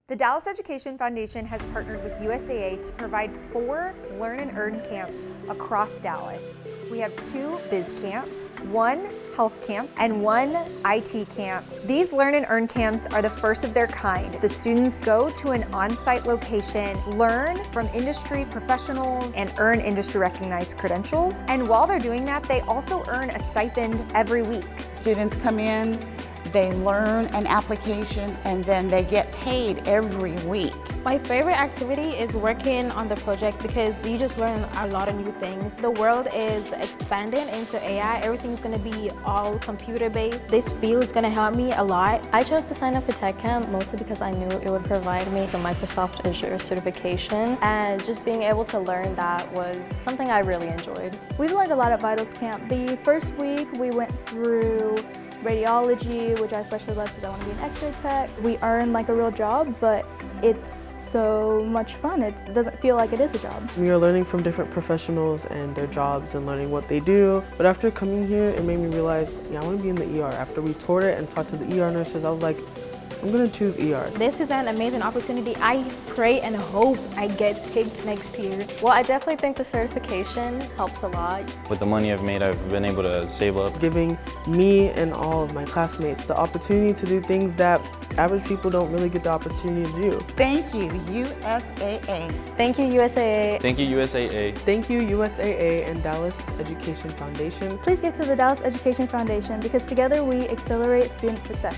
The Dallas Education Foundation has partnered with USAA to provide 4 Learn and Earn camps across Dallas. We have 2 biz camps, 1 health camp, and 1 IT camp. These Learn and Earn camps are the first of their kind. The students go to an on-site location, learn from industry professionals, and earn industry-recognized credentials. And while they're doing that, they also earn a stipend every week. Students come in, they learn an application, and then they get paid every week. My favorite activity is working on the project because you just learn a lot of new things. The world is expanding into AI. Everything's going to be all computer-based. This field is going to help me a lot. I chose to sign up for Tech Camp mostly because I knew it would provide me some Microsoft Azure certification, and just being able to learn that was something I really enjoyed. We've learned a lot at Vitals Camp. The first week we went through radiology, which I especially love because I want to be an X-ray tech. We earn like a real job, but it's so much fun. It doesn't feel like it is a job. We are learning from different professionals and their jobs and learning what they do. But after coming here, it made me realize, I want to be in the ER. After we toured it and talked to the ER nurses, I was like, I'm going to choose ER. This is an amazing opportunity. I pray and hope I get picked next year. Well, I definitely think the certification helps a lot. With the money I've made, I've been able to save up. Giving me and all of my classmates the opportunity to do things that average people don't really get the opportunity to do. Thank you, USAA. Thank you, USAA. Thank you, USAA. Thank you, USAA and Dallas Education Foundation. Please give to the Dallas Education Foundation because together we accelerate student success.